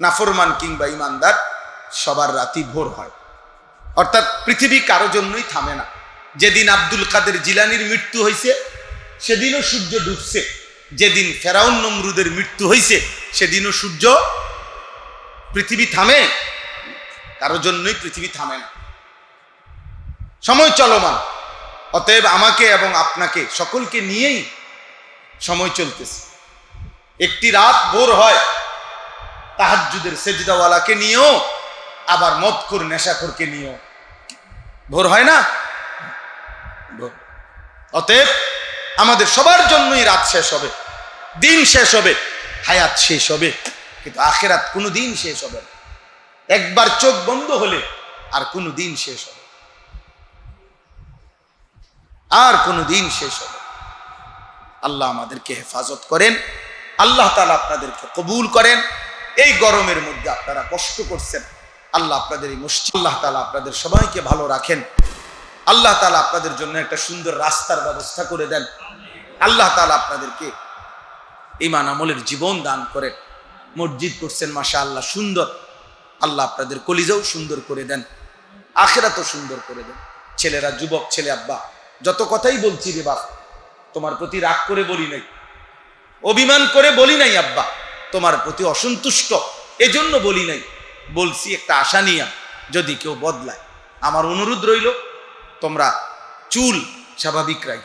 নাফরমান কিংবা ইমানদার সবার রাতই ভোর হয়। অর্থাৎ পৃথিবী কারো জন্যই থামে না। যেদিন আব্দুল কাদের জিলানির মৃত্যু হয়েছে সেদিনও সূর্য ডুবছে, যেদিন ফেরাউন নমরুদের মৃত্যু হয়েছে সেদিনও সূর্য। পৃথিবী থামে? কারো জন্যই পৃথিবী থামে না, সময় চলমান। অতএব আমাকে এবং আপনাকে সকলকে নিয়েই সময় চলতেছে। একটি রাত ভোর হয় তাহাজ্জুদের সেজদাওয়ালাকে নিয়েও, আবার মদখোর নেশাখোরকে নিয়েও ভোর হয় না? অতএব আমাদের সবার জন্যই রাত শেষ হবে, দিন শেষ হবে, হায়াত শেষ হবে, কিন্তু আখিরাত কোনো দিন শেষ হবে না। একবার চোখ বন্ধ হলে আর কোনো দিন শেষ হবে, আর কোনো দিন শেষ হবে। আল্লাহ আমাদেরকে হেফাজত করেন, আল্লাহ তাআলা আপনাদেরকে কবুল করেন। এই গরমের মধ্যে আপনারা কষ্ট করছেন, আল্লাহ আপনাদের এই মসজিদ, আল্লাহ তাআলা আপনাদের সবাইকে ভালো রাখেন। আল্লাহ তাআলা আপনাদের জন্য একটা সুন্দর রাস্তার ব্যবস্থা করে দেন। আল্লাহ তাআলা আপনাদেরকে ঈমান আমলের জীবন দান করেন। মসজিদ করছেন মাশাআল্লাহ সুন্দর, আল্লাহ আপনাদের কলিজাও সুন্দর করে দেন, আখিরাতও সুন্দর করে দেন। ছেলেরা, যুবক ছেলে, আব্বা যত কথাই বলছি রে বাপ, তোমার প্রতি রাগ করে বলি নাই, অভিমান করে বলি নাই আব্বা, তোমার প্রতি অসন্তুষ্ট এজন্য বলি নাই, বলছি একটা আশা নিয়া যদি কেউ বদলায়। আমার অনুরোধ রইল, তোমরা চুল স্বাভাবিক রাখ।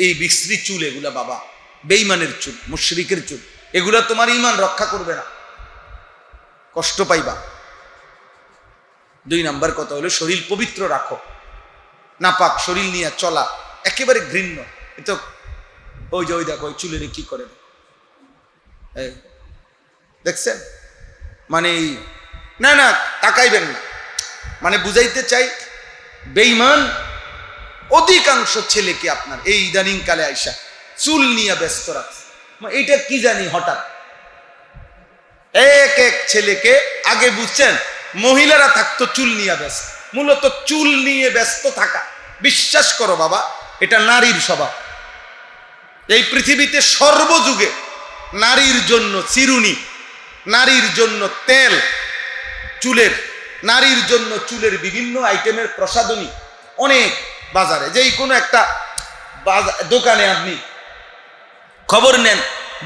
এই বিশ্রী চুল এগুলা বাবা বেঈমানের চুল, মুশরিকের চুল, এগুলা তোমার ঈমান রক্ষা করবে না, কষ্ট পাইবা। 2 নাম্বার কথা হলো শরীর পবিত্র রাখো। নাপাক শরীর নিয়ে চলা একেবারে ঘৃণ্য। এতো ওই যে ওই দেখো ওই চুলের কি করে দেখছেন, মানে না না তাকাইবেন না, মানে বুঝাইতে চাই বেঈমান অধিকাংশ ছেলেকে আপনার এই ইদানিং কালে আইসা চুল নিয়ে ব্যস্ত রাখছে। এইটা কি জানি হঠাৎ এক এক ছেলেকে, আগে বুঝছেন মহিলারা থাকতো চুল নিয়ে ব্যস্ত, মূলত চুল নিয়ে ব্যস্ত থাকা, বিশ্বাস করো বাবা এটা নারীর স্বভাব। এই পৃথিবীতে সর্বযুগে নারীর জন্য চিরুনি, নারীর জন্য তেল চুলের, নারীর জন্য চুলের বিভিন্ন আইটেমের প্রসাধনী অনেক বাজারে, যেই কোনো একটা দোকানে আপনি খবর নেন,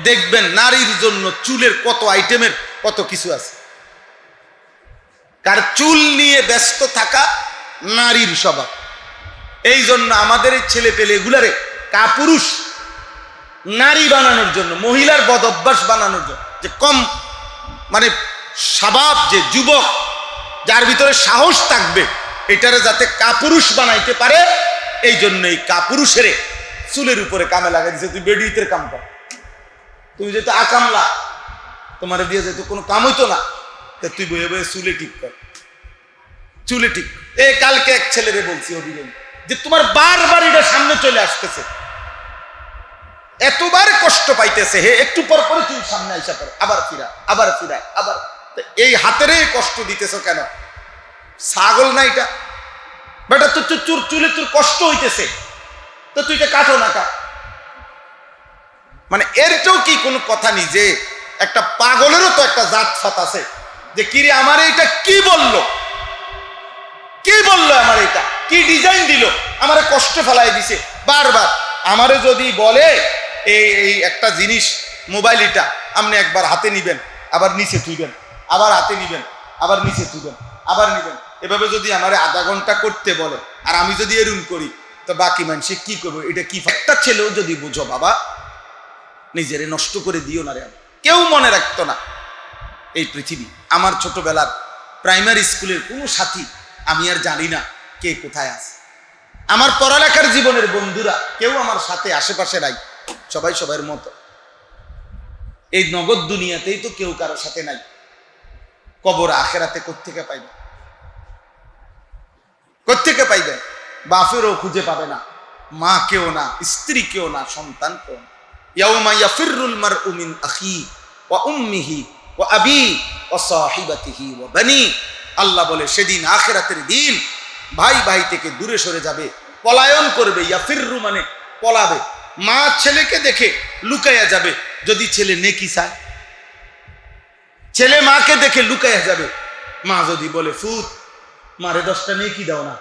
দেখবেন নারীর জন্য চুলের কত আইটেমের কত কিছু আছে। কার চুল নিয়ে ব্যস্ত থাকা নারীর স্বভাব। এই জন্য আমাদের এই ছেলে পেলে এগুলারে কাপুরুষ নারী বানানোর জন্য, মহিলার বদ অভ্যাস বানানোর জন্য, যে কম মানে স্বভাব, যে যুবক যার ভিতরে সাহস থাকবে এটারে যাতে কাপুরুষ বানাইতে পারে, এই জন্য এই কাপুরুষের চুলের উপরে কামে লাগাই দিছে। তুই বেডিতের কাম কর, তুমি যেহেতু আকামলা, তোমার দিয়ে যেহেতু কোনো কাম হইতো না, তুই বয়ে বয়ে চুলে ঠিক কর, চুলে ঠিক। এই কালকে এক ছেলেরে বলছি অভিযোগ, যে তোমার বারবার এটা সামনে চলে আসতেছে, এতবার কষ্ট পাইতেছে, হে একটু পর পরে তুমি সামনে আইসা করো, আবার ফিরা, আবার ফিরা, আবার। এই হাতের কষ্ট দিতেছ কেন? ছাগল না এটা বেটা, তোর চুলে তোর কষ্ট হইতেছে, তো তুই এটা কাটো না কা। মানে এরটাও কি কোনো কথা নেই যে একটা পাগলেরও তো একটা জাত ফাত আছে, যে কিরে আমার এটা কি বললো, কি বললো, আমার এটা কি ডিজাইন দিল, আমারে কষ্ট ফেলাই দিছে বারবার। আমারে যদি বলে এই একটা জিনিস মোবাইল, এটা আপনি একবার হাতে নিবেন, আবার নিচে তুইবেন, আবার হাতে নিবেন, আবার নিচে তুইবেন, আবার নিবেন, এভাবে যদি আমারে আধা ঘন্টা করতে বলে, আর আমি যদি এরকম করি, তো বাকি মানুষে কি করবো? এটা কি? একটা ছেলেও যদি বুঝো বাবা, নিজেরে নষ্ট করে দিও না রে। কেউ মনে রাখতো না এই পৃথিবী। আমার ছোটবেলার প্রাইমারি স্কুলের কোনো সাথী আমি আর জানি না কে কোথায় আছে। আমার পড়ালেখার জীবনের বন্ধুরা কেউ আমার সাথে আশেপাশে নাই, সবাই সবার মতো। এই নগদ দুনিয়াতেই তো কেউ কারোর সাথে নাই, কবর আখেরাতে কোত্থেকে পাইবে? কোত্থেকে পাইবে? বাপেরও খুঁজে পাবে না, মা কেউ না, স্ত্রী কেউ না, সন্তান কেউ না। ইয়াউমা ইয়াফিরুল মারউ মিন আখি ওয়া উম্মিহি ওয়া আবি ওয়া সাহিবাতিহি ওয়া বানি। আল্লাহ বলে সেদিন আখিরাতের দিন ভাই ভাই থেকে দূরে সরে যাবে, পলায়ন করবে। ইয়াফিরু মানে পলাবে। মা ছেলেকে দেখে লুকাইয়া যাবে যদি ছেলে নেকি চায়। ছেলে মাকে দেখে লুকাইয়া যাবে। মা যদি বলে ফুত মারে 10টা নেকি দাও না,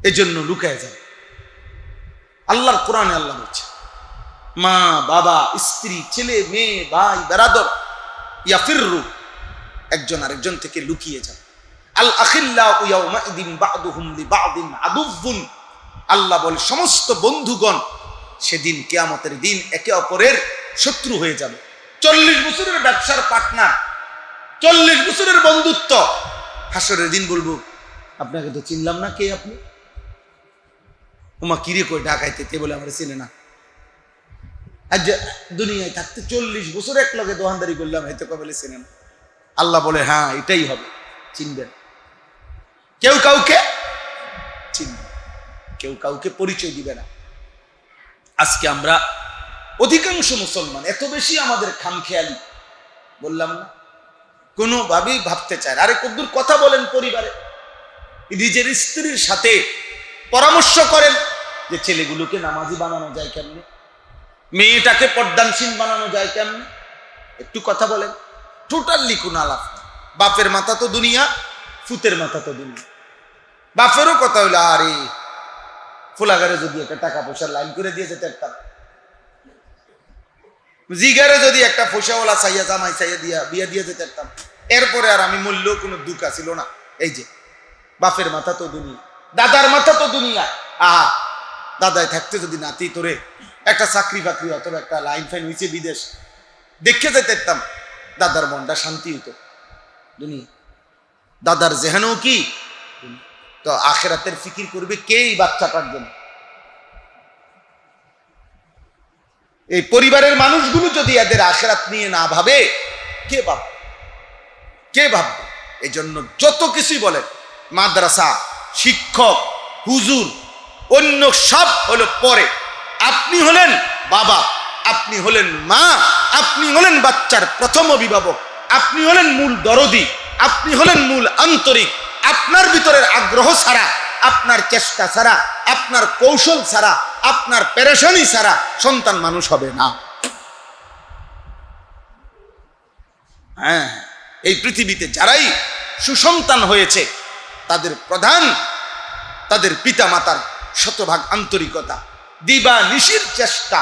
এজন্য লুকাইয়া যাবে। আল্লাহর কোরআনে আল্লাহ বলছে মা বাবা স্ত্রী ছেলে মেয়ে ভাই বেরাদর ইয়াফিররু, একজন আরেকজন থেকে লুকিয়ে যাবে। আল আখিল্লাউ ইয়াউমাইদিন বা'দুহুম লিবা'দিন আদুউন, আল্লাহ বলে সমস্ত বন্ধুগণ সেদিন কিয়ামতের দিন একে অপরের শত্রু হয়ে যাবে। 40 বছরের ব্যবসার পার্টনার, 40 বছরের বন্ধুত্ব, হাসরের দিন বলবো আপনাকে তো চিনলাম না, কে আপনি? উমা কিরে কই ঢাকাইতে, কে বলে আমার চিনে না। আজ দুনিয়ায় থাকতে 40 বছর এক লগে দোকানদারি করলাম, হয়তো কবে চিনে না। আল্লাহ বলে হ্যাঁ এটাই হবে, চিনবেন। কেউ কাউকে চিনবে, কেউ কাউকে পরিচয় দিবে না। আজকে আমরা অধিকাংশ মুসলমান এত বেশি আমাদের খামখেয়ালি, বললাম না, কোনোভাবেই ভাবতে চায়। আরে কদ্দুর কথা বলেন পরিবারে, নিজের স্ত্রীর সাথে পরামর্শ করেন যে ছেলেগুলোকে নামাজি বানানো যায় কেমনে, মেয়েটাকে পর্দানশীল বানানো যায় কেমনে, একটু কথা বলেন। টোটালি কোন আলাপ। বাপের মাথা তো দুনিয়া, ফুতের মাথা তো দুনিয়া। বাপেরও কথা হইলো আরে ফুলাগারে যদি একটা টাকা পয়সার লাইন করে দিয়ে যেতে একটা, জিগারে যদি একটা পয়সাওয়ালা চাইয়া জামাই চাইয়া দিয়া বিয়া দিয়ে যেতে পারতাম, এরপরে আর আমি মূল্য কোনো দুঃখ ছিল না। এই যে বাপের মাথা তো দুনিয়া, দাদার মাথা তো দুনিয়া। আহা দাদায় থাকতে যদি নাতি তোরে একটা চাকরি বাকরি অথবা একটা লাইন ফাইন হয়েছে বিদেশ দেখে যেতে পারতাম, দাদার মনটা শান্তি হইতো। দুনিয়া দাদার জেহানও কি তো আখেরাতের ফিকির করবে কে এই বাচ্চাটার জন্য? এই পরিবারের মানুষগুলো যদি এদের আখেরাত নিয়ে না ভাবে, কে ভাববে? কে ভাববে? এই জন্য যত কিছুই বলেন, মাদ্রাসা, শিক্ষক, হুজুর, অন্য সব হলো পরে। আপনি হলেন বাবা, আপনি হলেন মা, আপনি হলেন বাচ্চার প্রথম অভিভাবক, আপনি হলেন মূল দরদি, আপনি হলেন মূল আন্তরিক। আপনার ভিতরের আগ্রহ ছাড়া, আপনার চেষ্টা ছাড়া, আপনার কৌশল ছাড়া, আপনার পেরেশানি ছাড়া সন্তান মানুষ হবে না। হ্যাঁ, এই পৃথিবীতে যারাই সুসন্তান হয়েছে তাদের প্রধান তাদের পিতা মাতার শতভাগ আন্তরিকতা, দিবা নিশির চেষ্টা,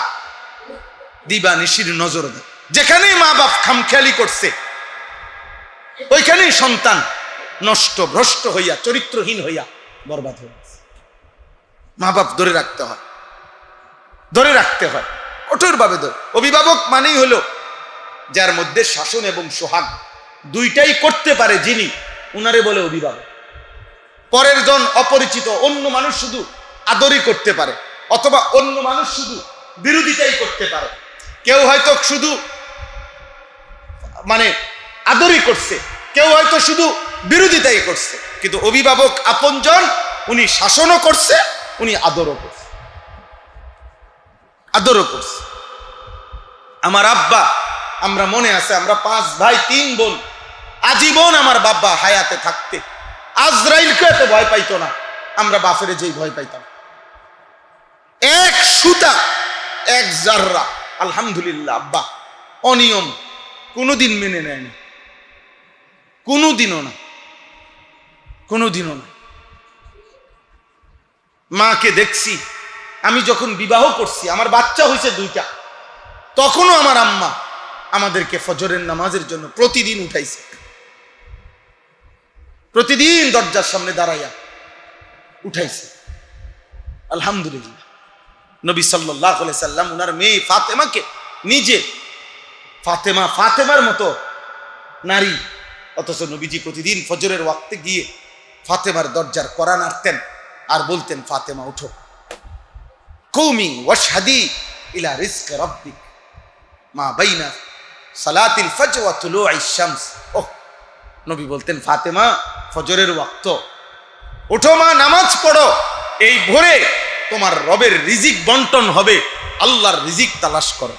দিবা নিশির নজর। যেখানেই মা বাপ খামখেয়ালি করছে ওইখানেই সন্তান নষ্ট ভ্রষ্ট হইয়া চরিত্রহীন হইয়া বরবাদ হয়ে গেছে। মা বাপ ধরে রাখতে হয়, ধরে রাখতে হয়, কঠোরভাবে ধরে। অভিভাবক মানেই হলো যার মধ্যে শাসন এবং সোহাগ দুইটাই করতে পারে, যিনি উনারে বলে অভিভাবক। পরের জন অপরিচিত অন্য মানুষ শুধু আদরই করতে পারে, অথবা অন্য মানুষ শুধু বিরোধিতাই করতে পারে। কেউ হয়তো শুধু মানে আদরই করছে, কেউ হয়তো শুধু বিরোধিতাই করছে, কিন্তু অভিভাবক আপনজন, উনি শাসনও করছে, উনি আদরও করছে, আদরও করছে। আমার আব্বা, আমরা মনে আছে, আমরা 5 ভাই 3 বোন, আজীবন আমার বাবা হায়াতে থাকতে আজরাইলকে এত ভয় পাইতো না, আমরা বাপেরে যেই ভয় পাইতাম। এক সুতা, এক জাররা, আলহামদুলিল্লাহ আব্বা অনিয়ম কোনোদিন মেনে নেয়নি, কোনোদিনও না, কোনোদিনও না। মাকে দেখছি, আমি যখন বিবাহ করছি, আমার বাচ্চা হয়েছে 2টা, তখনও আমার আম্মা আমাদেরকে ফজরের নামাজের জন্য প্রতিদিন উঠাইছে, প্রতিদিন দরজার সামনে দাঁড়াইয়া উঠাইছে। আলহামদুলিল্লাহ। নবী সাল্লাল্লাহু আলাইহি সাল্লাম উনার মেয়ে ফাতেমাকে নিজে, ফাতেমার মতো নারী, অথচ নবীজি প্রতিদিন ফজরের ওয়াক্তে গিয়ে ফাতেমার দরজার কড়া নাড়তেন আর বলতেন, ফাতেমা উঠো, কুমি ওয়াশহাদি ইলা রিজকি রাব্বিক মা বাইনা সালাতিল ফজর ওয়া তুলুইশ শামস। ওহ, নবী বলতেন, ফাতেমা ফজরের ওয়াক্ত উঠো মা, নামাজ পড়ো, এই ভোরে তোমার রবের রিজিক বন্টন হবে, আল্লাহর রিজিক তালাশ করো।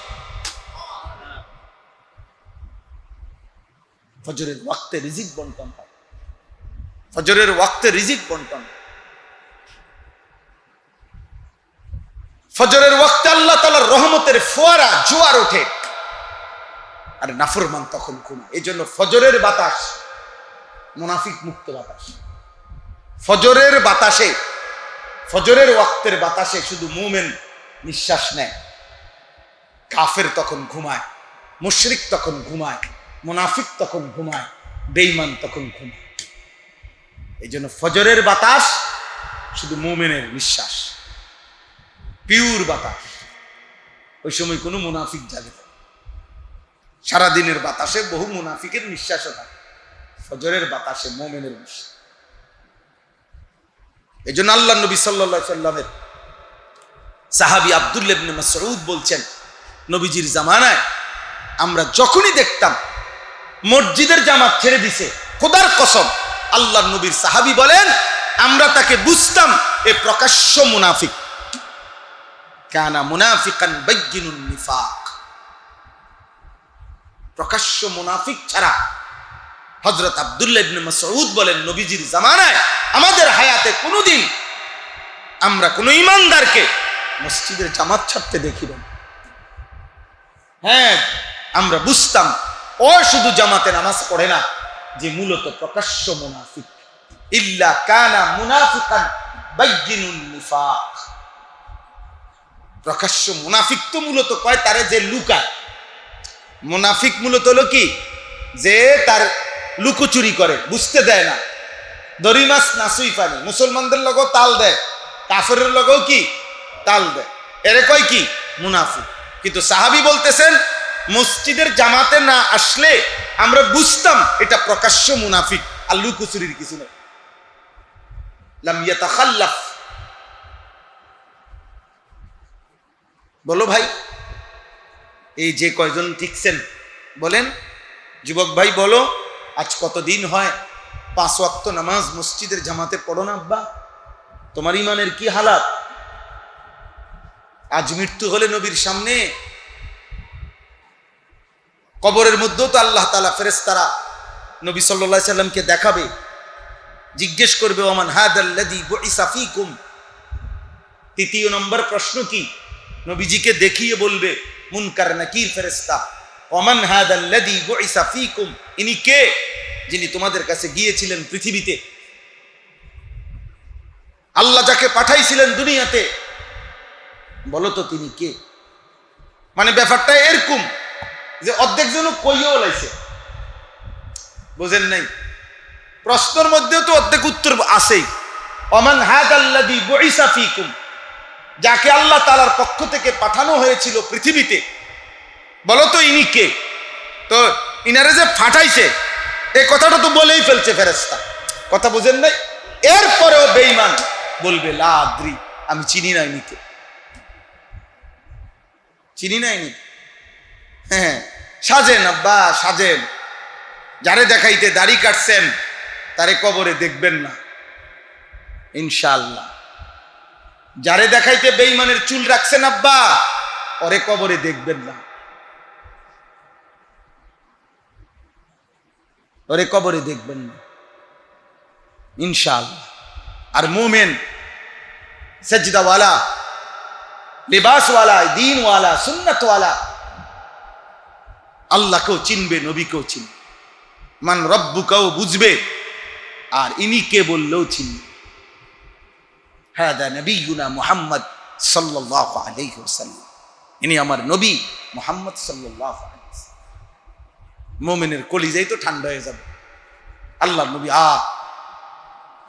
ফজরের ওয়াক্তে রিজিক বন্টন হয়, ফজরের ওয়াক্তে রিজিক বন্টন। ফজরের ওয়াক্তে আল্লাহ তাআলার রহমতের ফোয়ারা জোয়ার ওঠে। আর নাফরমান তখন ঘুমায়। এই জন্য ফজরের বাতাস মুনাফিক মুক্ত বাতাস। ফজরের বাতাসে, ফজরের ওয়াক্তের বাতাসে শুধু মুমিন নিঃশ্বাস নেয়। কাফের তখন ঘুমায়, মুশরিক তখন ঘুমায়, মুনাফিক তখন ঘুমায়, বেঈমান তখন ঘুমায়। এই জন্য ফজরের বাতাস শুধু মুমিনের নিঃশ্বাস, পিওর বাতাস। ওই সময় কোনো মুনাফিক জাগে না। সারাদিনের বাতাসে বহু মুনাফিকের নিঃশ্বাসও থাকে, ফজরের বাতাসে মুমিনের নিঃশ্বাস। এই জন্য আল্লাহ নবী সাল্লাল্লাহু আলাইহি সাল্লামের সাহাবী আব্দুল্লাহ ইবনে মাসউদ বলছেন, নবীজির জামানায় আমরা যখনই দেখতাম মসজিদের জামাত ছেড়ে দিছে, খোদার কসম আল্লাহর নবীর সাহাবী বলেন আমরা তাকে বুঝতাম এ প্রকাশ্য মুনাফিক। কানা মুনাফিকান বাইয়িনুন নিফাক। প্রকাশ্য মুনাফিক ছাড়া। হযরত আব্দুল্লাহ ইবনে মাসউদ বলেন নবীজির জামানায় আমাদের হায়াতে কোনোদিন আমরা কোনো ঈমানদারকে মসজিদের জামাত ছাড়তে দেখি না। হ্যাঁ, আমরা বুঝতাম ও শুধু জামাতে নামাজ পড়ে না, যে মূলত প্রকাশ্য মুনাফিক। ইল্লা কানা মুনাফিকান বাইয়িনুন নিফাক। প্রকাশ্য মুনাফিক তো মূলত কয় তারে যে লুকায়। মুনাফিক মূলত হলো কি, যে তার লুকোচুরি করে, বুঝতে দেয় না। দড়ি মাছ নাসুই পানি, মুসলমানদের লগেও তাল দেয়, কাফেরের লগেও কি তাল দেয়, এরে কয় কি মুনাফিক। কিন্তু সাহাবী বলতেছেন মসজিদের জামাতে না আসলে আমরা বুঝতাম এটা প্রকাশ্য মুনাফিক, আর লুকোচুরির কিছু নেই। লাম ইয়াতাখাল্লাফ। বলো ভাই, এই যে কয়জন ঠিকছেন বলেন, যুবক ভাই বলো, আজ কতদিন হয় 5 ওয়াক্ত নামাজ মসজিদের জামাতে পড়ো না আব্বা? তোমার ইমানের কি হালাত? আজ মৃত্যু হলে নবীর সামনে কবরের মধ্যেও তো আল্লাহ তাআলা ফেরেশতারা নবী সাল্লাল্লাহু আলাইহি সাল্লামকে দেখাবে, জিজ্ঞেস করবে ওমান হাদাল্লাযী বুইসা ফীকুম। 3 নম্বর প্রশ্ন কি? নবীজিকে দেখিয়ে বলবে মুনকার নাকির ফেরেশতা, ওমান হাদাল্লাযী বুইসা ফীকুম, ইনি কে যিনি তোমাদের কাছে গিয়েছিলেন পৃথিবীতে, আল্লাহ যাকে পাঠাইছিলেন দুনিয়াতে, বলো তো তিনি কে? মানে ব্যাপারটা এরকম যে অর্ধেক জন কইও লাইছে, বুঝেন নাই? প্রশ্নের মধ্যেও তো অর্ধেক উত্তর আছেই। ওমান হাদাল্লাযী বুইসা ফীকুম, যাকে আল্লাহ তাআলার পক্ষ থেকে পাঠানো হয়েছিল পৃথিবীতে, বলো তো ইনি কে? তো ইনারে যে ফাটাইছে এই কথাটা তো বলেই ফেলছে ফেরেশতা, কথা বুঝেন নাই? এরপরেও বেঈমান বলবে লা আদ্রি, আমি চিনি না ইনিকে, চিনি না ইনি। হ্যাঁ, সাজেন আব্বা সাজেন, যারে দেখাইতে দাড়ি কাটছেন তারে কবরে দেখবেন না ইনশাআল্লাহ। যারে দেখাইতে বেঈমানের চুল রাখছেন আব্বা, ওরে কবরে দেখবেন না, ওরে কবরে দেখবেন না ইনশাআল্লাহ। আর মুমিন সাজদাওয়ালা, লিবাসওয়ালা, দ্বীনওয়ালা, সুন্নাতওয়ালা আল্লাহকেও চিনবে, নবীকেও চিনবে, মান রব্বুকাও বুঝবে, আর ইনি কে বললেও চিনবে। হাদা নবিয়ুনা মুহাম্মদ সাল্লাল্লাহু আলাইহি ওয়াসাল্লাম, ইনি আমার নবী মুহাম্মদ সাল্লাল্লাহু আলাইহি ওয়াসাল্লাম। মুমিনের কলিজাই তো ঠান্ডা হয়ে যাবে। আল্লাহর নবী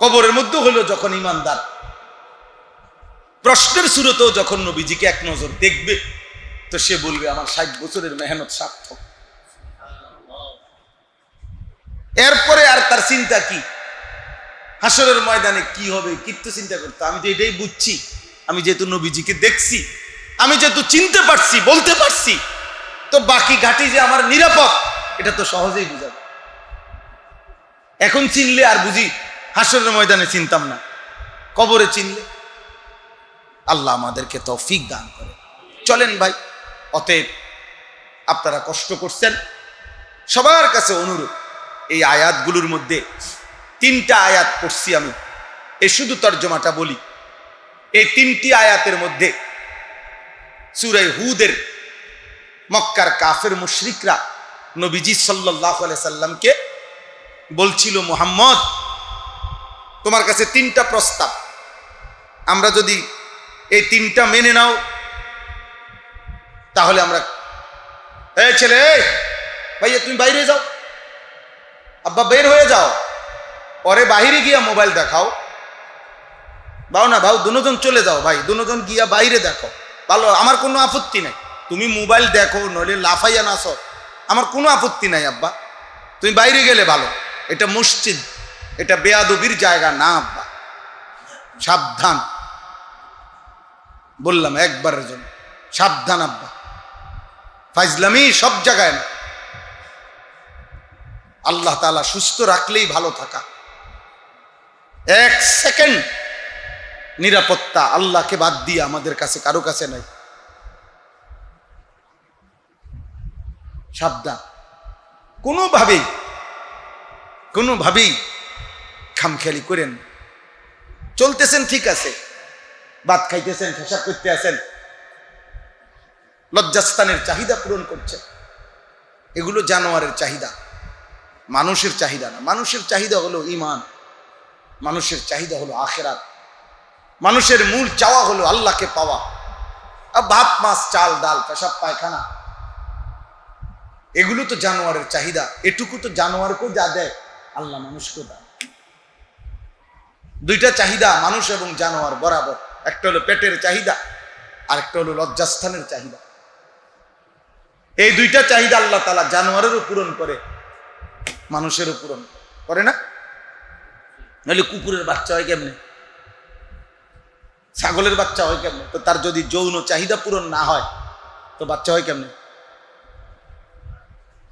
কবরের মধ্যে হলো যখন ইমানদার, প্রশ্নের শুরুতেও যখন নবীজিকে এক নজর দেখবে, তো সে বলবে আমার 60 বছরের মেহনত সার্থক। এরপরে আর তার চিন্তা কি? হাসরের ময়দানে কি হবে কিচ্ছু চিন্তা করতে। আমি তো এটাই বুঝছি, আমি যেহেতু নবীজিকে দেখছি, আমি যেহেতু চিনতে পারছি, বলতে পারছি, তো বাকি ঘাটি যে আমার নিরাপদ এটা তো সহজেই বুঝাবে। এখন চিনলে আর বুঝি হাসরের ময়দানে চিনতাম না, কবরে চিনলে। আল্লাহ আমাদেরকে তৌফিক দান করে। চলেন ভাই, অতএব আপনারা কষ্ট করছেন, সবার কাছে অনুরোধ, এই আয়াতগুলোর মধ্যে 3টা আয়াত পড়ছি আমি, এই শুধু তর্জমাটা বলি। এই 3টি আয়াতের মধ্যে সূরা হুদের মক্কার কাফের মুশরিকরা নবীজি সাল্লাল্লাহু আলাইহি সাল্লামকে বলছিল, মুহাম্মদ তোমার কাছে 3টা প্রস্তাব, আমরা যদি এই 3টা মেনে নাও তাহলে আমরা, এই ছেলে, ভাইয়া তুমি বাইরে যাও, আব্বা বের হয়ে যাও, পরে বাইরে গিয়া মোবাইল দেখাও, বাও না ভাও দুজন চলে যাও, ভাই দুজন গিয়া বাইরে দেখো, ভালো, আমার কোনো আপত্তি নাই, তুমি মোবাইল দেখো নইলে লাফাইয়া নাচো, আমার কোনো আপত্তি নাই আব্বা, তুমি বাইরে গেলে ভালো, এটা মসজিদ, এটা বেয়াদবির জায়গা না আব্বা, সাবধান, বললাম একবারের জন্য, সাবধান আব্বা, ফাইজলামি সব জায়গায় না, আল্লাহ তাআলা সুস্থ রাখলেই ভালো থাকা, 1 সেকেন্ড নিরাপত্তা আল্লাহকে বাদ দিয়ে আমাদের কাছে কারো কাছে নাই, সাবধান, কোনোভাবেই খামখেয়ালি করেন, চলতেছেন ঠিক আছে, ভাত খাইতেছেন, পেশাব করতে আছেন, লজ্জাস্থানের চাহিদা পূরণ করছেন, এগুলো জানোয়ারের চাহিদা, মানুষের চাহিদা না। মানুষের চাহিদা হলো ঈমান, মানুষের চাহিদা হলো আখিরাত, মানুষের মূল চাওয়া হলো আল্লাহকে পাওয়া, আর ভাত মাছ চাল ডাল পেশাব পায়খানা এগুলো তো জানোয়ারের চাহিদা, এটুকু তো জানোয়ারকেও যা দেয় আল্লাহ মানুষকেও দেয়। 2টা চাহিদা মানুষ এবং জানোয়ার বরাবর, একটা হলো পেটের চাহিদা আর একটা হলো লজ্জাস্থানের চাহিদা। এই 2টা চাহিদা আল্লাহ তাআলা জানোয়ারেরও পূরণ করে, মানুষেরও পূরণ করে না? নাহলে কুকুরের বাচ্চা হয় কেমনে, ছাগলের বাচ্চা হয় কেমনে? তো তার যদি যৌন চাহিদা পূরণ না হয় তো বাচ্চা হয় কেমনে?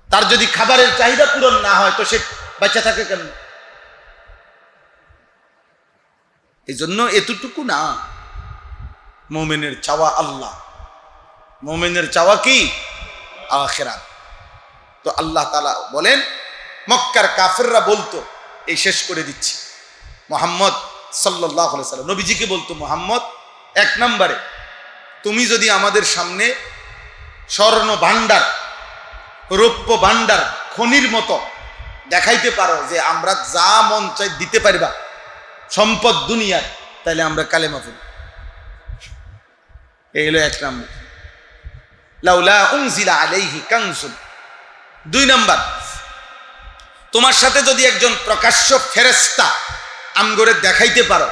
তার যদি খাবারের চাহিদা পূরণ না হয় তো সে বাচ্চা থাকে কেমনে? এই জন্য এতটুকু না, মুমিনের চাওয়া আল্লাহ, মুমিনের চাওয়া কি? আখিরাত। তো আল্লাহ তাআলা বলেন, মক্কার কাফেররা বলতো, এই শেষ করে দিচ্ছি, মুহাম্মদ সাল্লাল্লাহু আলাইহি সাল্লাম নবীজিকে বলতো, মুহাম্মদ 1 নম্বরে তুমি যদি আমাদের সামনে স্বর্ণ ভান্ডার, রৌপ্য ভান্ডার, খনির মতো দেখাইতে পারো যে আমরা যা মন চাই দিতে পারবা সম্পদ দুনিয়ার, তাহলে আমরা কালেমা পড়ি। এই হলো 1 নম্বর, লাউলা উনজিলা আলাইহি কানজুন। 2 নম্বর, তোমার সাথে যদি একজন প্রকাশ্য ফেরেশতা আমগরে দেখাইতে পারো,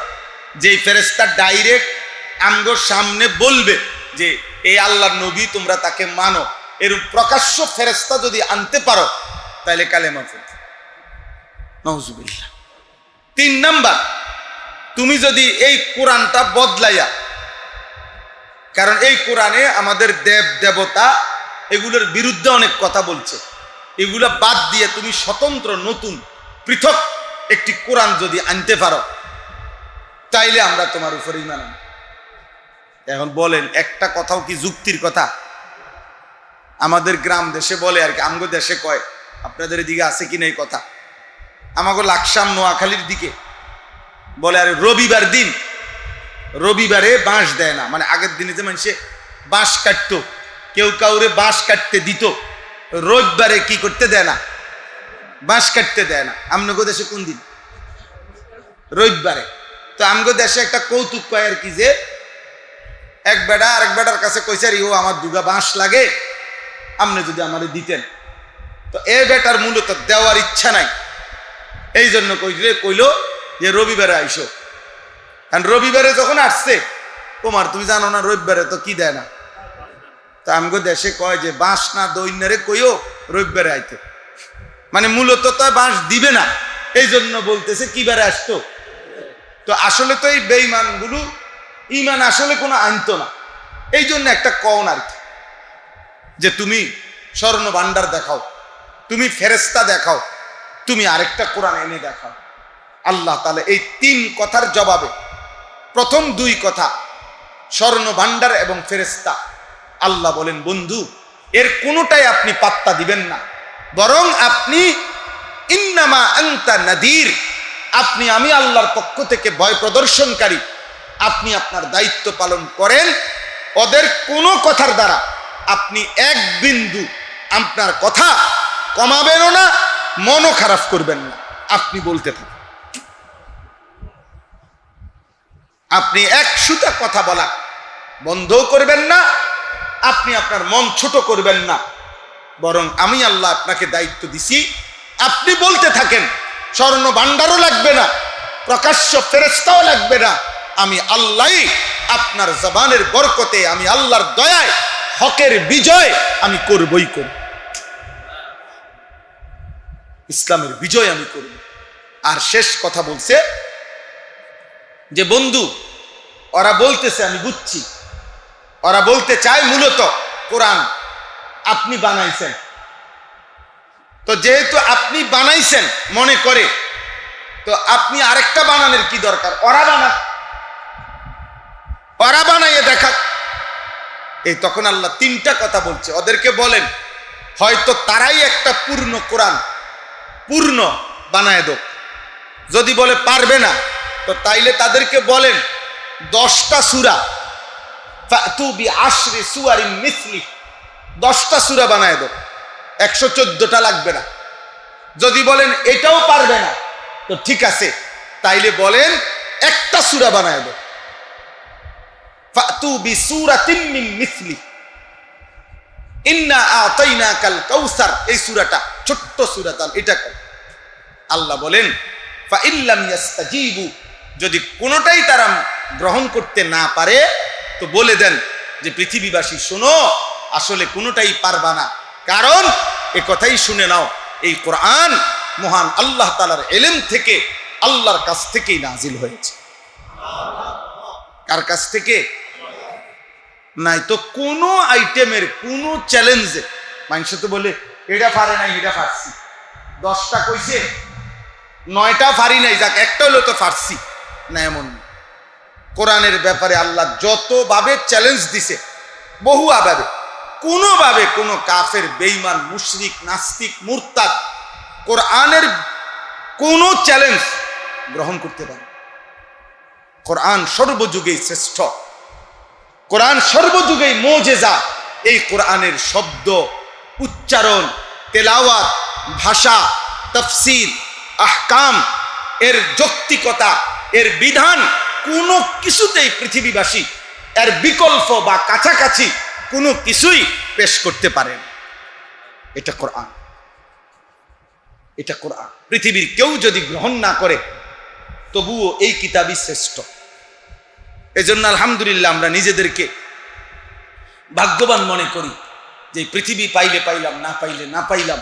যে ফেরেশতা ডাইরেক্ট আমগোর সামনে বলবে যে এই আল্লাহর নবী, তোমরা তাকে মানো, এর প্রকাশ্য ফেরেশতা যদি আনতে পারো তাহলে কালেমা পড়ো। নাউজুবিল্লাহ। 3 নম্বর, তুমি যদি এই কোরআনটা বদলাইয়া, কারণ এই কোরআনে আমাদের দেব দেবতা এগুলোর বিরুদ্ধে অনেক কথা বলছে, এগুলা বাদ দিয়ে তুমি স্বতন্ত্র নতুন পৃথক একটি কোরআন যদি আনতে পারো তাইলে আমরা তোমার উপরে ঈমান আনব। এখন বলেন, একটা কথাও কি যুক্তির কথা? আমাদের গ্রাম দেশে বলে আর কি, আমগো দেশে কয়, আপনাদের এদিকে আছে কিনা এই কথা, আমাগো লাকসাম নোয়াখালীর দিকে বলে, আরে রবিবার দিন, রবিবারে বাঁশ দেয় না, মানে আগের দিনে যে মানুষে বাঁশ কাটতো, কেউ কাউরে বাঁশ কাটতে দিত, রবিবারে কি করতে দেয় না, বাঁশ কাটতে দেয় না। আমগো দেশে কোন দিন? রবিবারে। তো আমগো দেশে একটা কৌতুক কয় আর কি, যে এক বেটা আরেক বেটার কাছে কইছে, ও আমার 2 বাঁশ লাগে, আপনি যদি আমারে দিতেন। তো এ বেটার মূলত দেওয়ার ইচ্ছা নাই, এই জন্য কইলো যে রবিবারে আইসো। কারণ রবিবারে যখন আসছে, তোমার তুমি জানো না রবিবারে তো কি দেয় না। তো আমগো দেশে কয় যে বাঁশ না দৈন্যরে কইও রবিবারে আইতে, মানে মূলত তো বাঁশ দিবে না, এই জন্য বলতেছে কি বারে আসতো। তো আসলে তো এই বেঈমানগুলো ঈমান আসলে কোনো আনতো না, এই জন্য একটা কওন আর কি, যে তুমি স্বর্ণ ভান্ডার দেখাও, তুমি ফেরেশতা দেখাও, তুমি আরেকটা কোরআন এনে দেখাও। আল্লাহ তাআলা এই 3 কথার জবাবে প্রথম 2 কথা, স্বর্ণ ভান্ডার এবং ফেরেশতা, আল্লাহ বলেন, বন্ধু এর কোনোটাই আপনি পাত্তা দিবেন না, বরং আপনি ইন্নামা আনতা নাদির, আপনি আমি আল্লাহর পক্ষ থেকে ভয় প্রদর্শনকারী, আপনি আপনার দায়িত্ব পালন করেন। ওদের কোনো কথার দ্বারা আপনি 1 বিন্দু আপনার কথা কমাবেনও না, মনও খারাপ করবেন না। আপনি বলতে থাকুন। আপনি এক সুতা কথা বলা বন্ধও করবেন না, আপনি আপনার মন ছোট করবেন না, বরং আমি আল্লাহ আপনাকে দায়িত্ব দিছি, আপনি বলতে থাকেন। স্বর্ণ ভান্ডারও লাগবে না, প্রকাশ্য ফেরেশতাও লাগবে না, আমি আল্লাহই আপনার জবানের বরকতে, আমি আল্লাহর দয়ায় হকের বিজয় আমি করবই করব, ইসলামের বিজয় আমি করব। আর শেষ কথা বলছে যে বন্ধু, ওরা বলতেছে, আমি বুঝছি, ওরা বলতে চায় মূলত কোরআন আপনি বানাইছেন, তো যেহেতু আপনি বানাইছেন মনে করে, তো আপনি আরেকটা বানানোর কি দরকার? ওরা বানাইয়ে দেখা। এই তখন আল্লাহ তিনটা কথা বলছে, ওদেরকে বলেন হয়তো তারাই একটা পূর্ণ কোরআন পূর্ণ বানায় দাও। যদি বলে পারবে না, তো তাইলে তাদেরকে বলেন 10টা সূরা, ফাতু বিআশরি সুওয়ারিন মিসলি, 10টা সূরা বানায় দাও, 114টা লাগবে না। যদি বলেন এটাও পারবে না, তো ঠিক আছে, তাইলে বলেন একটা সূরা বানায় দাও, ফাতু বিসূরাতিন মিন মিসলি ইন্না আতাইনাকাল কাউসার। এই সূরাটা ছোট্ট সূরা, তাল এটা কর। আল্লাহ বলেন ফা ইল্লাম ইয়াস্তাজিবু, যদি কোনোটাই তারা গ্রহণ করতে না পারে, তো বলে দেন যে পৃথিবীবাসী শোনো, আসলে কোনোটাই পারবা না, কারণ এ কথাই শুনে নাও, এই কোরআন মহান আল্লাহ তাআলার ইলম থেকে, আল্লাহর কাছ থেকেই নাজিল হয়েছে। কার কাছ থেকে? নাই তো কোনো আইটেমের কোনো চ্যালেঞ্জে মানুষ তো বলে এটা পারে নাই, এটা পারছি, 10টা কইছে 9টা পারি নাই, যাক একটা হলো তো পারছি না, এমন কোরআনের ব্যাপারে আল্লাহ যতভাবে চ্যালেঞ্জ দিছে, বহু আভাবে, কোনোভাবে কোনো কাফের, বেঈমান, মুশরিক, নাস্তিক, মুরতাদ কোরআনের কোনো চ্যালেঞ্জ গ্রহণ করতে পারে। কোরআন সর্বযুগেই শ্রেষ্ঠ, কোরআন সর্বযুগেই মুজিজা। এই কোরআনের শব্দ, উচ্চারণ, তেলাওয়াত, ভাষা, তাফসীর, আহকাম, এর যৌক্তিকতা, এর বিধান, কোনো কিছুতেই পৃথিবীবাসী এর বিকল্প বা কাছাকাছি কোনো কিছুই পেশ করতে পারেন। এটা কোরআন, এটা কোরআন। পৃথিবীর কেউ যদি গ্রহণ না করে, তবুও এই কিতাবই শ্রেষ্ঠ। এজন্য আলহামদুলিল্লাহ আমরা নিজেদেরকে ভাগ্যবান মনে করি যে পৃথিবী পাইলে পাইলাম, না পাইলে না পাইলাম,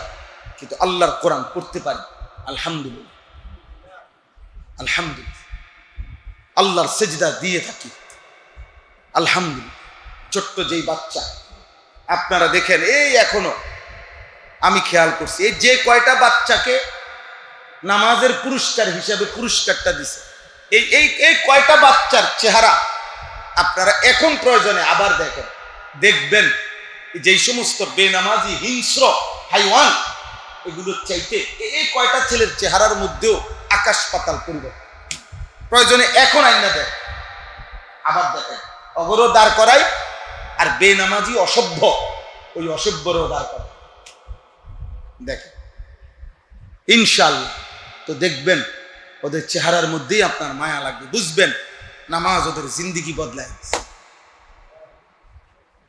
কিন্তু আল্লাহর কোরআন পড়তে পারি। আলহামদুলিল্লাহ, আলহামদুলিল্লাহ, আল্লাহর সেজদা দিয়ে থাকি। আলহামদুলিল্লাহ। ছোট্ট যেই বাচ্চা আপনারা দেখেন, এই এখনো আমি খেয়াল করছি, এই যে কয়টা বাচ্চাকে নামাজের পুরস্কার হিসাবে পুরস্কারটা দিছে, এই কয়টা বাচ্চার চেহারা আপনারা এখন প্রয়োজনে আবার দেখেন, দেখবেন যেই সমস্ত বেনামাজি হিংস্র হাইওয়ান, এগুলোর চাইতে এই কয়টা ছেলের চেহারার মধ্যেও আকাশ পাতাল পরিবর্তন। প্রয়োজনে এখন আইনা দেয়, আবার দেখেন, অগরও দাঁড় করাই, আর বেনামাজি অসভ্য, ওই অসভ্যরও দাঁড় করায়। দেখেন ইনশাআল্লাহ, তো দেখবেন ওদের চেহারার মধ্যেই আপনার মায়া লাগবে, বুঝবেন নামাজ ওদের জিন্দিগি বদলায় গেছে,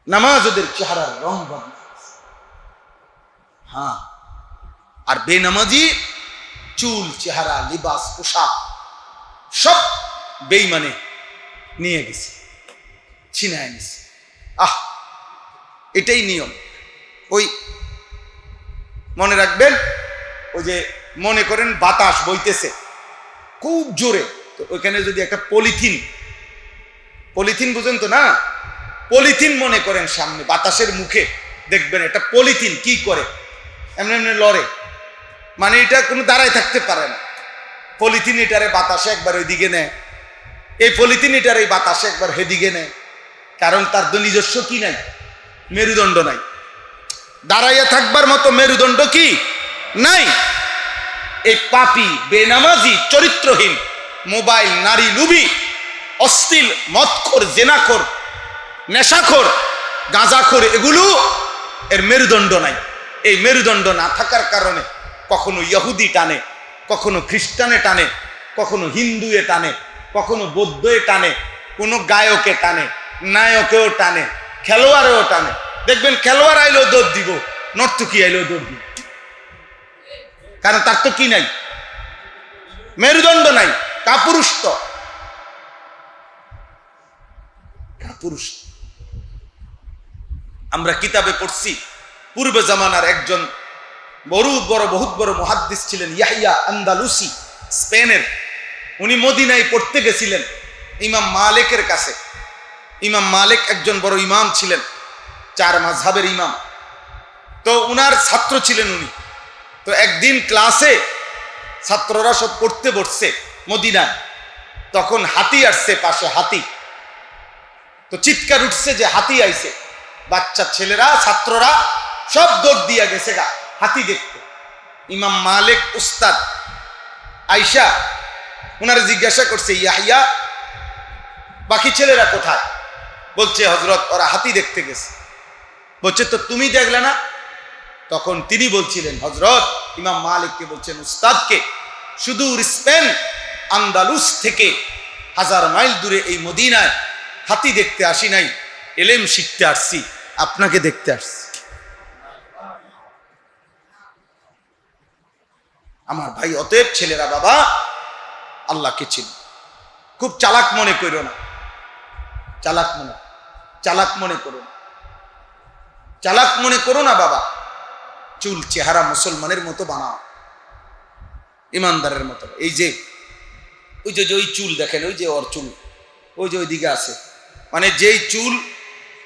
নামাজ ওদের চেহারার রং বদলায় গেছে। হ্যাঁ, আর বেনামাজি চুল, চেহারা, লিবাস, পোশাক সব বেঈমানে নিয়ে গেছে, ছিনায় নিছে। এটাই নিয়ম। ওই মনে রাখবেন, ওই যে মনে করেন বাতাস বইতেছে খুব জোরে, তো ওইখানে যদি একটা পলিথিন বুঝেন তো না, পলিথিন মনে করেন সামনে বাতাসের মুখে, দেখবেন একটা পলিথিন কি করে, এমনি এমনি লড়ে, মানে এটা কোনো দাঁড়ায় থাকতে পারে না। পলিথিন এটারে বাতাসে একবার ওইদিকে নেয়, এই পলিথিন এটার এই বাতাসে একবার হেদিকে নেয়, কারণ তার তো নিজস্ব কি নাই, মেরুদণ্ড নাই, দাঁড়াইয়া থাকবার মতো মেরুদণ্ড কি নাই। এই পাপী, বেনামাজি, চরিত্রহীন, মোবাইল, নারী লুবি, অশ্লীল, মদখোর, জেনাখোর, নেশাখোর, গাঁজাখোর, এগুলো এর মেরুদণ্ড নাই, এই মেরুদণ্ড না থাকার কারণে কখনো ইহুদি টানে, কখনো খ্রিস্টানে টানে, কখনো হিন্দুয়ে টানে, কখনো বৌদ্ধে টানে, কোনো গায়কে টানে, নায়কেও টানে, খেলোয়াড়েও টানে। দেখবেন খেলোয়াড় আইলেও দৌড় দিব, নর্তকী আইলেও দৌড় দিব, কারণ তার তো কি নাই, মেরুদণ্ড নাই, কাপুরুষ। তো কাপুরুষ। আমরা কিতাবে পড়ছি পূর্ব জামানার একজন বহুত বড় মুহাদ্দিস ছিলেন ইয়াহইয়া আন্দালুসি, স্পেনের। উনি মদিনায় পড়তে গেছিলেন ইমাম মালিকের কাছে। ইমাম মালিক একজন বড় ইমাম ছিলেন, 4 মাযহাবের ইমাম। তো উনার ছাত্র ছিলেন উনি। তো একদিন ক্লাসে ছাত্ররা সব পড়তে বসছে মদিনায়, তখন হাতি আসছে পাশে, হাতি। তো চিৎকার উঠছে যে হাতি আইছে। বাচ্চা ছেলেরা, ছাত্ররা সব দৌড় দিয়া গেছে গা হাতি দেখতে। ইমাম মালিক উস্তাদ আইসা উনার জিজ্ঞাসা করছে, ইয়াহইয়া, বাকি ছেলেরা কোথায়? বলছে, হযরত ওরা হাতি দেখতে গেছে। বলছে, তো তুমি দেখলে না? তখন তিনি বলছিলেন, হযরত ইমাম মালিককে বলছেন, উস্তাদকে, সুদূর স্পেন আন্দালুস থেকে 1000 মাইল দূরে এই মদিনায় হাতি দেখতে আসি নাই, এলেম শিখতে আসছি, আপনাকে দেখতে আসছি। আমার ভাই, অতএব ছেলেরা বাবা আল্লাহকে চিন। খুব চালাক মনে করো না, চালাক মনে করো না, চালাক মনে করো না বাবা। চুল চেহারা মুসলমানের মতো বানাও, ইমানদারের মতো। এই যে ওই চুল দেখেন, ওই যে ওর চুল ওই যে ওইদিকে আছে, মানে যেই চুল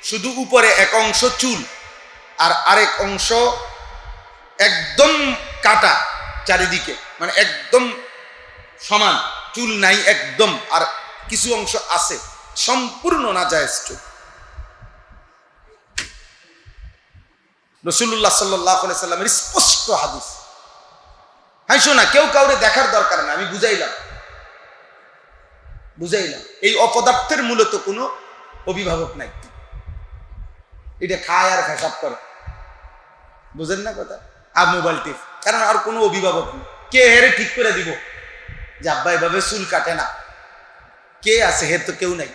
শুধু উপরে এক অংশ চুল আর আরেক অংশ একদম কাটা চারিদিকে, মানে একদম সমান, চুল নাই একদম, আর কিছু অংশ আছে, সম্পূর্ণ নাজায়েজ চুল। রাসূলুল্লাহ সাল্লাল্লাহু আলাইহি সাল্লামের স্পষ্ট হাদিস। হাইসো না, কেউ কাউরে দেখার দরকার না, আমি বুঝাইলাম। এই অপদার্থের মূলত কোনো অভিভাবক নাই, এটা খায় আর ফেসাব করে, বুঝেন না কথা? আর মোবাইল টিপ, কারণ আর কোনো অভিভাবক নেই। কে হেরে ঠিক করে দিব যে আব্বা এভাবে চুল কাটে না? কে আছে? হের তো কেউ নাই,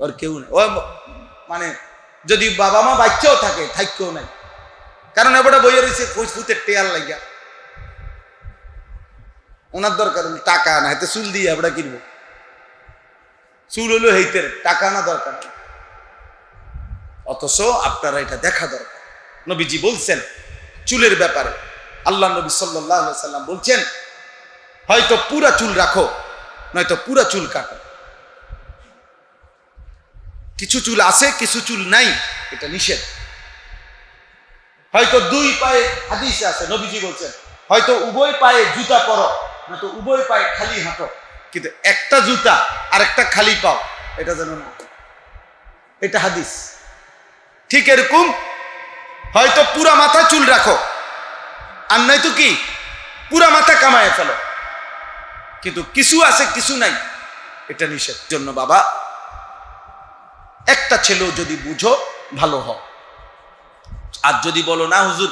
ওর কেউ নাই। ও মানে যদি বাবা মা বাচ্চাও থাকে, থাকেও নাই, কারণ এবারে বইয়ে রয়েছে ফুতের টেয়ার লাগিয়া। ওনার দরকার টাকা না, হাতে চুল দিয়ে আমরা কিনবো, চুল হলো হেইতের, টাকা না দরকার। অথচ আপনারা এটা দেখা দরকার। নবীজি বলছেন চুলের ব্যাপারে, আল্লাহ নবী সাল্লাল্লাহু আলাইহি সাল্লাম বলছেন, হয়তো পুরা চুল রাখো, নয়তো পুরা চুল কাটো। কিছু চুল আছে, কিছু চুল নাই, এটা নিষেধ। হয়তো 2 পায়ে, হাদিসে আছে নবীজি বলছেন, হয়তো উভয় পায়ে জুতা পরো, নয়তো উভয় পায়ে খালি হাঁটো, কিন্তু একটা জুতা আর একটা খালি পাও এটা যেন না, এটা হাদিস। ঠিক এরকম হয়তো পুরা মাথা চুল রাখো, আর নয়তো কি পুরা মাথা কামায় ফেলো, কিন্তু কিছু আছে কিছু নাই, এটা নিষেধ। জন্য বাবা, একটা ছেলেও যদি বুঝো ভালো হয়। আর যদি বলো না হুজুর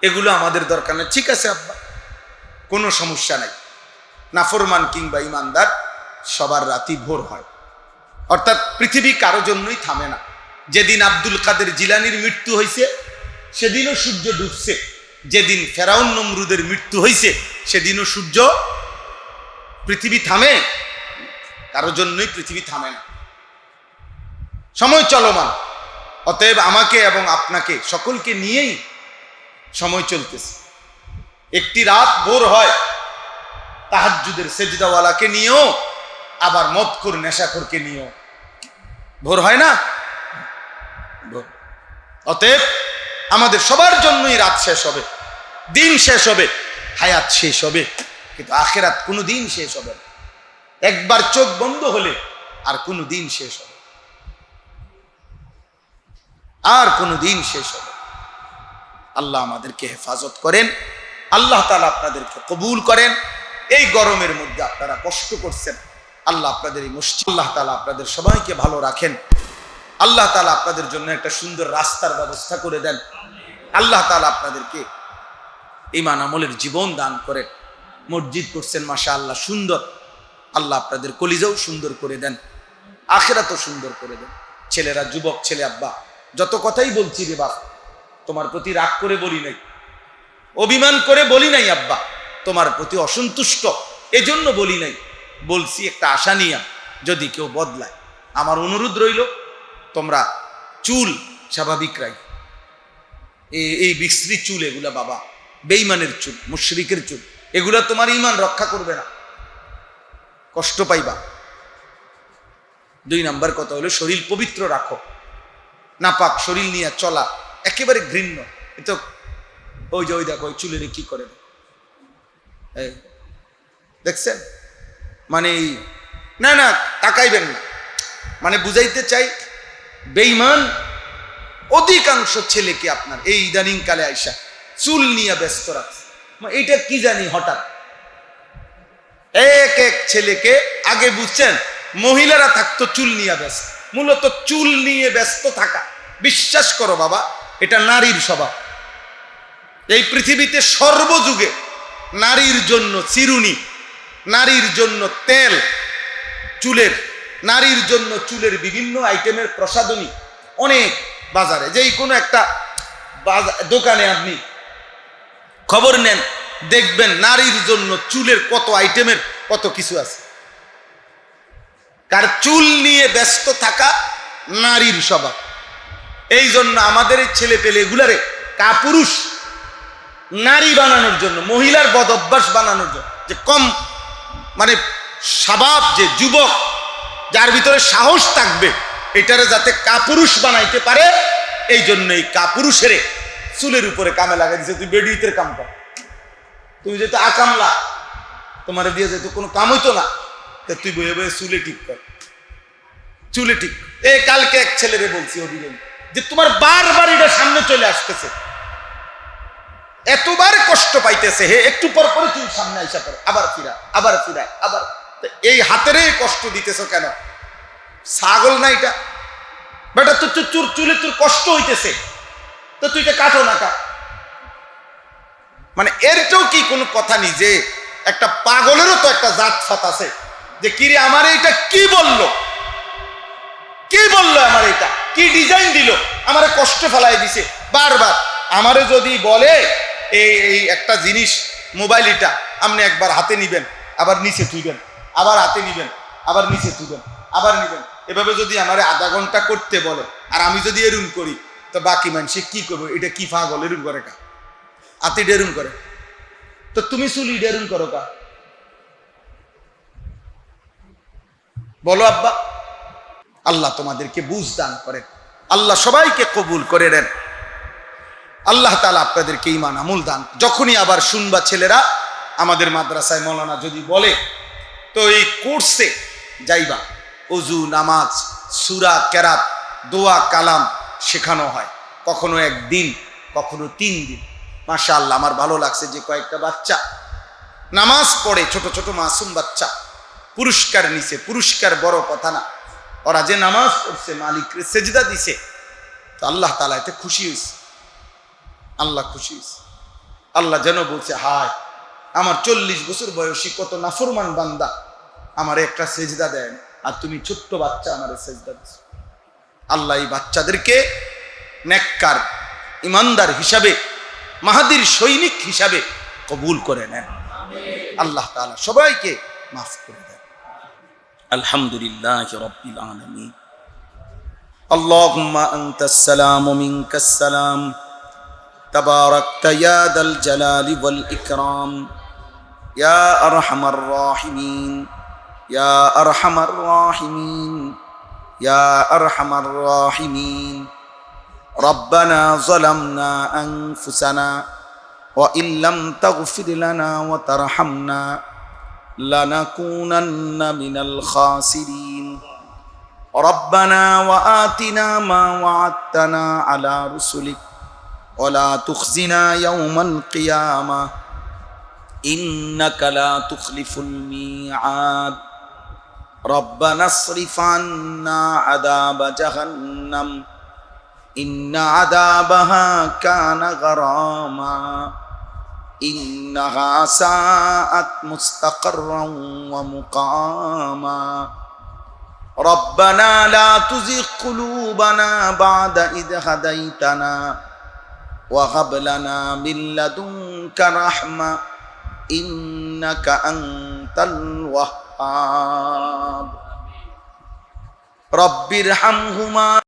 এগুলো আমাদের দরকার নেই, ঠিক আছে আব্বা, কোনো সমস্যা নাই। নাফরমান কিংবা ইমানদার সবার রাতি ভোর হয়, অর্থাৎ পৃথিবী কারো জন্যই থামে না। যেদিন আব্দুল কাদের জিলানির মৃত্যু হয়েছে সেদিনও সূর্য ডুবছে, যেদিন ফেরাউন নমরুদের মৃত্যু হয়েছে সেদিনও সূর্য। পৃথিবী থামে? কারো জন্যই পৃথিবী থামে না, সময় চলমান। অতএব আমাকে এবং আপনাকে সকলকে নিয়েই সময় চলতেছে। একটি রাত ভোর হয় তাহাজ্জুদের সেজদাওয়ালাকে নিয়েও, আবার মদখোর নেশাখোরকে নিয়েও ভোর হয় না? অতএব আমাদের সবার জন্যই রাত শেষ হবে, দিন শেষ হবে, হায়াত শেষ হবে, কিন্তু আখিরাত কোনো দিন শেষ হবে না। একবার চোখ বন্ধ হলে আর কোনো দিন শেষ হবে, আর কোনো দিন শেষ হবে। আল্লাহ আমাদেরকে হেফাজত করেন, আল্লাহ তাআলা আপনাদেরকে কবুল করেন। এই গরমের মধ্যে আপনারা কষ্ট করছেন, আল্লাহ আপনাদের এই মসজিদ, আল্লাহ তাআলা আপনাদের সবাইকে ভালো রাখেন। আল্লাহ তাআলা আপনাদের জন্য একটা সুন্দর রাস্তার ব্যবস্থা করে দেন। আল্লাহ তাআলা আপনাদেরকে ঈমান আমলের জীবন দান করেন। মসজিদ করছেন মাশাআল্লাহ সুন্দর, আল্লাহ আপনাদের কলিজাও সুন্দর করে দেন, আখিরাতও সুন্দর করে দেন। ছেলেরা, যুবক ছেলে, আব্বা যত কথাই বলছি রে বাপ, তোমার প্রতি রাগ করে বলি নাই, অভিমান করে বলি নাই আব্বা, তোমার প্রতি অসন্তুষ্ট এজন্য বলি নাই, বলছি একটা আশা নিয়া যদি কেউ বদলায়। আমার অনুরোধ রইল, তোমরা চুল স্বাভাবিক রাখ। এই বিশ্রী চুল এগুলা বাবা বেঈমানের চুল, মুশরিকের চুল, এগুলা তোমার ঈমান রক্ষা করবে না, কষ্ট পাইবা। 2 নাম্বার কথা হলো শরীর পবিত্র রাখো। নাপাক শরীর নিয়ে চলা একেবারে ঘৃণ্য। এতো ওই যে ওই দেখো ওই চুলের কি করে দেখছেন, মানে না না তাকাইবেন না, মানে বুঝাইতে চাই বেঈমান অধিকাংশ ছেলেকে আপনার এই ইদানিং কালে আইসা চুল নিয়ে ব্যস্ত রাখছে। এইটা কি জানি হঠাৎ এক এক ছেলেকে, আগে বুঝছেন মহিলারা থাকতো চুল নিয়ে ব্যস্ত, মূলত চুল নিয়ে ব্যস্ত থাকা, বিশ্বাস করো বাবা এটা নারীর স্বভাব। এই পৃথিবীতে সর্বযুগে নারীর জন্য চিরুনি, নারীর জন্য তেল চুলের, নারীর জন্য চুলের বিভিন্ন আইটেমের প্রসাধনী অনেক বাজারে, যেই কোনো একটা দোকানে আপনি খবর নেন, দেখবেন নারীর জন্য চুলের কত আইটেমের কত কিছু আছে। কার চুল নিয়ে ব্যস্ত থাকা নারীর স্বভাব। এই জন্য আমাদের এই ছেলে পেলে এগুলারে কাপুরুষ নারী বানানোর জন্য, মহিলার বদ অভ্যাস বানানোর জন্য, যে কম মানে স্বভাব, যে যুবক যার ভিতরে সাহস থাকবে এটারে যাতে কাপুরুষ বানাইতে পারে, এই জন্য এই কাপুরুষের চুলের উপরে কামে লাগাই দিছে। তুই বেডিতের কাম কর, তুমি যেহেতু আকামলা, তোমার দিয়ে যেহেতু কোনো কাম হইতো না, তুই বয়ে বয়ে চুলে ঠিক কর, চুলে ঠিক। এই কালকে এক ছেলেরে বলছি অভিযোগ, যে তোমার বারবার এটা সামনে চলে আসতেছে, এতবার কষ্ট পাইতেছে, হে একটু পর পরে চুল সামনে আইসা করে, আবার ফিরায়, আবার ফিরায়, আবার এই হাতেরে কষ্ট দিতেছ কেন? ছাগল না এটা বেটা, তোর চুলে তোর কষ্ট হইতেছে, তো তুই এটা কাটো না কা। মানে এরটাও কি কোনো কথা নেই যে একটা পাগলেরও তো একটা জাতফাত আছে, যে কিরে আমার এইটা কি বললো, কি বললো, আমার এটা কি ডিজাইন দিল, আমারে কষ্ট ফেলাই দিছে বারবার। আমারে যদি বলে এই একটা জিনিস মোবাইল, এটা আপনি একবার হাতে নিবেন, আবার নিচে তুইবেন, আবার হাতে নিবেন, আবার নিচে তুইবেন, আবার নিবেন, এভাবে যদি আমারে আধা ঘন্টা করতে বলে, আর আমি যদি এরুম করি, তো বাকি মানুষ কি করবো, এটা কি পাগল এরুম করে কা, হাতে ডেরুম করে, তো তুমি চুলি ডেরুম করো কা, বলো আব্বা। আল্লাহ তোমাদেরকে বুঝ দান করেন, আল্লাহ সবাইকে কবুল করে নেন, আল্লাহ তাআলা আপনাদেরকে ঈমান আমল দান। যখনই আবার শুনবা ছেলেরা আমাদের মাদ্রাসায় মৌলানা যদি বলে, তো এই কোর্সে যাইবা, ওযু, নামাজ, সূরা, কেরাত, দোয়া, কালাম শেখানো হয়, কখনো 1 দিন, কখনো 3 দিন। মাশাআল্লাহ, আমার ভালো লাগছে যে কয়েকটা বাচ্চা নামাজ পড়ে, ছোট ছোট মাসুম বাচ্চা, পুরস্কার নিছে। পুরস্কার বড় কথা না, ওরা যে নামাজ পড়ছে, মালিককে সেজদা দিছে, তো আল্লাহ তাআলা এতে খুশি হয়েছে, আল্লাহ খুশি হয়েছে। আল্লাহ যেন বলছে, হায় আমার 40 বছর বয়সী কত নাফরমান বান্দা আমার একটা সেজদা দেয়, আর তুমি ছোট্ট বাচ্চা আমার সেজদা দিচ্ছ। আল্লাহ এই বাচ্চাদেরকে নেককার ইমানদার হিসাবে, মাহাদির সৈনিক হিসাবে কবুল করে নেন। আল্লাহ তাআলা সবাইকে মাফ করে দেন। আলহামদুলিল্লাহি রাব্বিল আলামিন। আল্লাহুম্মা আনতাস সালাম ওয়া মিনকাস সালাম, তাবারাকতা ইয়া দাল জালালি ওয়াল ইকরাম, ইয়া আরহামার রাহিমিন, ইয়া আরহামার রাহিমিন, ইয়া আরহামার রাহিমিন। রব্বানা যালামনা আনফুসানা ওয়া ইল্লাম তাগফির লানা ওয়া তারহামনা লানাকুনান্না মিনাল খাসিরিন। রব্বানা ওয়া আতিনা মা ওয়া'আদতানা আলা রুসুলিক ওয়া লা তুখজিনা ইয়াওমাল কিয়ামাহ ইন্নাকা লা তুখলিফুল মিআদ। ربنا اصرف عنا عذاب جهنم إن عذابها كان غراما إنها ساءت مستقرا ومقاما ربنا لا تزغ قلوبنا بعد إذ هديتنا وهب لنا من لدنك رحمة إنك أنت الوهاب رب ارحمهما